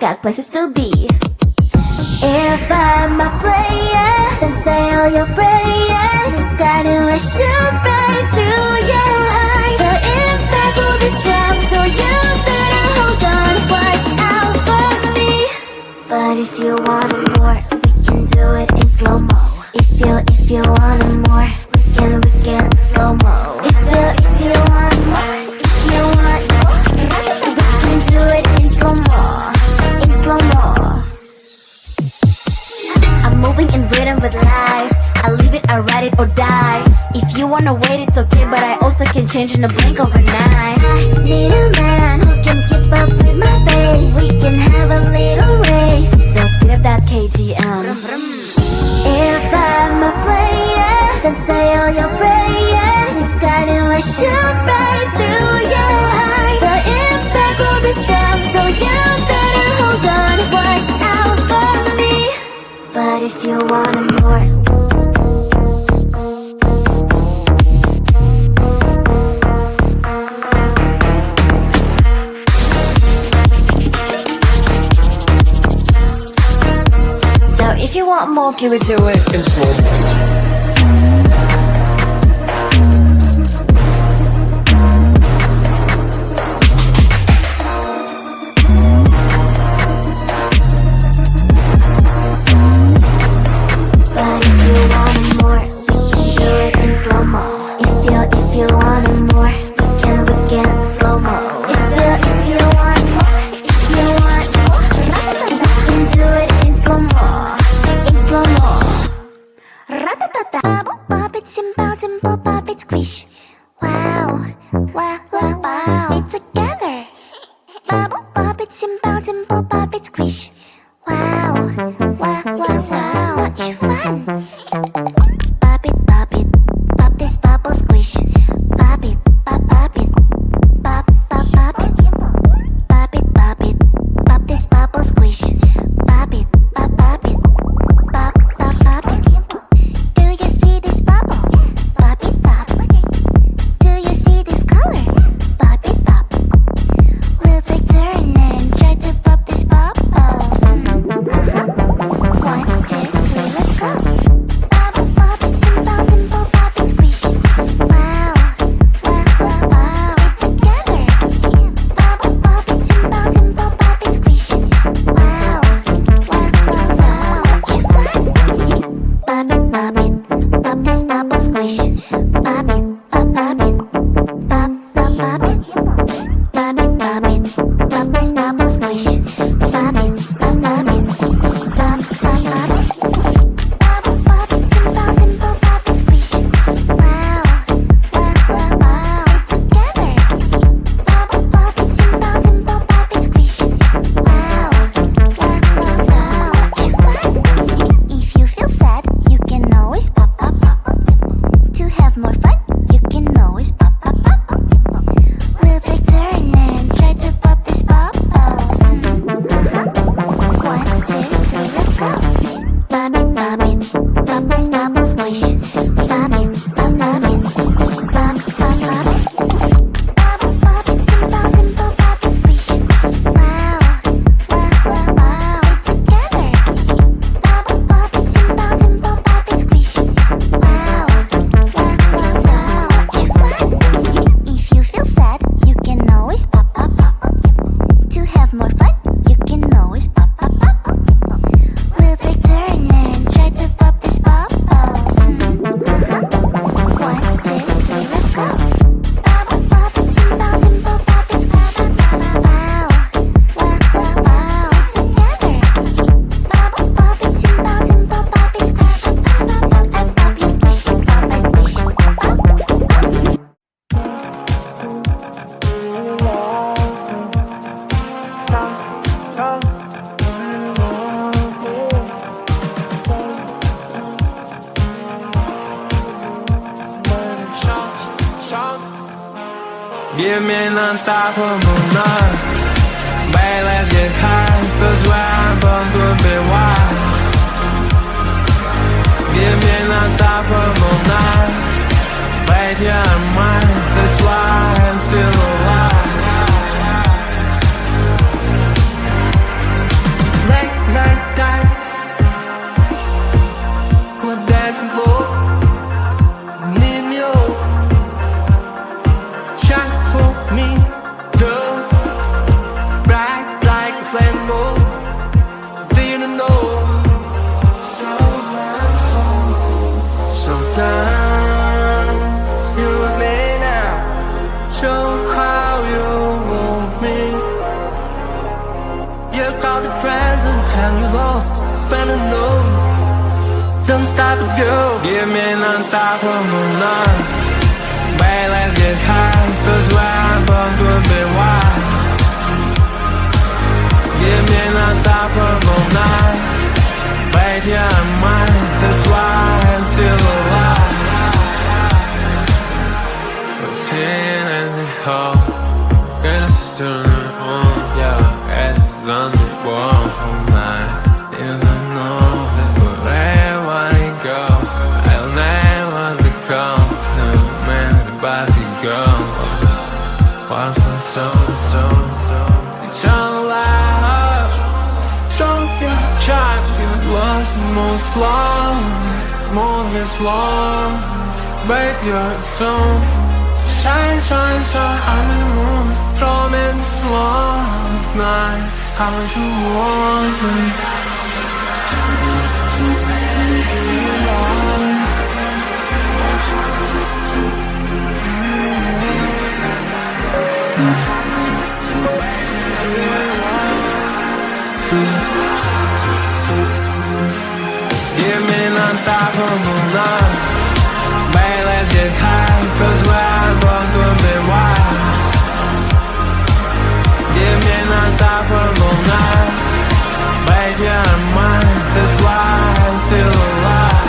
got places to be. If I'm a player, then say all your prayers. It's gonna shoot right through your heart. The impact will be strong, so you better hold on. Watch out for me. But if you want more, we can do it in slow-mo. If you want more, we can slow-mo. If you want more, we can do it in slow-mo. In slow-mo. I'm moving in rhythm with life. I leave it, I ride it or die. If you wanna wait, it's okay, but I also can change in a blink overnight. I need a man who can keep up with my pace. We can have a little race, so speed up that KTM. If I'm a player, then say all your prayers. It's gonna shoot right through your heart. The impact will be strong, so you better hold on. Watch out for me. But if you want more, so if you want more, can we do it in slow-mo? Give me an unstoppable night. Babe, let's get high, 'cause where I'm born could be wild. Give me an unstoppable night. Babe, yeah, I'm mine, that's why I'm still alive. about the present and you lost, fell alone. Don't stop to go. Give me an unstoppable love. Babe, let's get high, 'cause we're born to be wild. Give me an unstoppable night. Babe, you're mine, that's why I'm still alive. Routine and the whole, get us still on, yeah, as is on the wall all night. Even know that wherever it goes, I'll never become the man about to go. What's my soul, it's all life. Show your child, it was most long, more than long. Babe, you're so shine, shine, shine, I'm in the moon. Draw me in the slow night. How much you want me? Give me an unstoppable love. Babe, let's get high, 'cause we're born to be wild. Give me an unstoppable night. Babe, you're mine, that's why I'm still alive.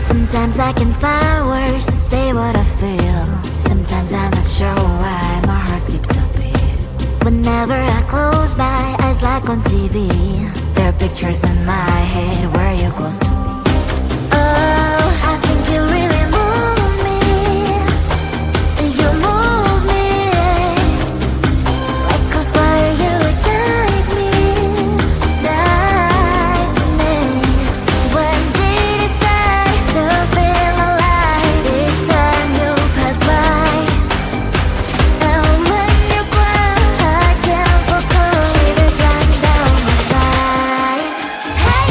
Sometimes I can find words to say what I feel. Sometimes I'm not sure why my heart skips a beat. Whenever I close my eyes like on TV, there are pictures in my head where you're close to me. Oh, I think you really move me. You move me like a fire, you ignite me, ignite me. When did it start to feel alive? Each time you pass by, and when you cry, I can't focus. Shivers run down my spine. Hey.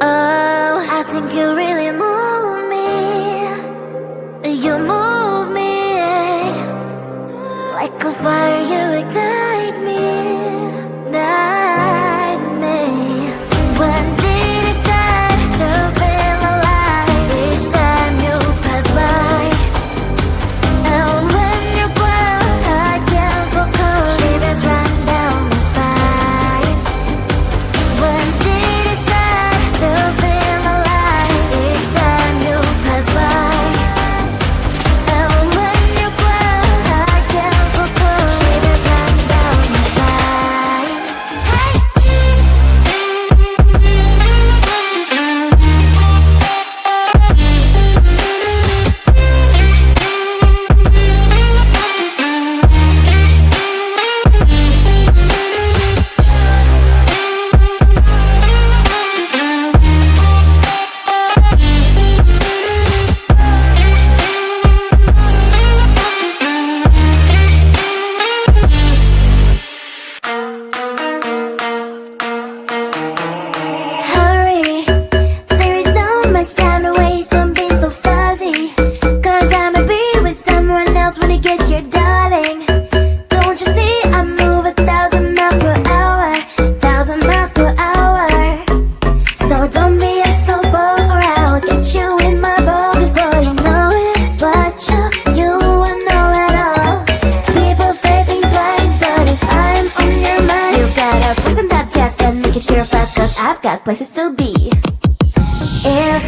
Oh, I think you really move me. You move me like a fire, you ignite me, ignite me. When did it start to feel alive? Each time you pass by, and when you close, I can't focus. Shivers run down my spine. When did it start to feel alive? Each time you pass by, and when you close, I can't focus. Shivers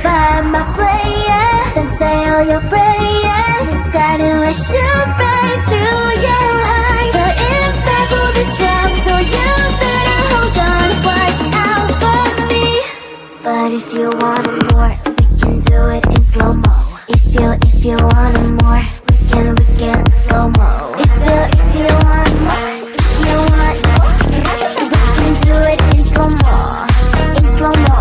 If I'm a player, then say all your prayers. It's gonna shoot right through your heart. The impact will be strong, so you better hold on. Watch out for me. But if you want it more, we can do it in slow-mo. If you want it more, we can slow-mo. If you want more, we can do it in slow-mo. In slow-mo.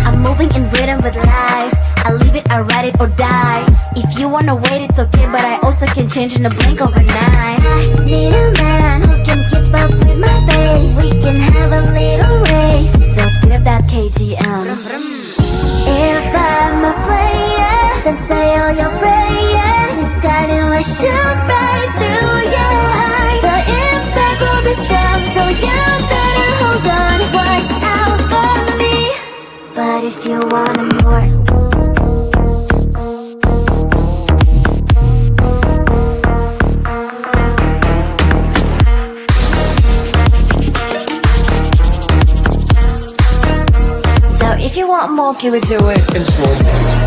I'm moving in rhythm with life. I leave it, I ride it or die. If you wanna wait, it's okay, but I also can change in a blink overnight. I need a man who can keep up with my pace. We can have a little race, so speed up that KTM. If I'm a player, then say all your prayers. It's gonna shoot right through your heart. The impact will be strong, so you better hold on. Watch out for me. But if you want it more, so if you want more, can we do it in slow-mo?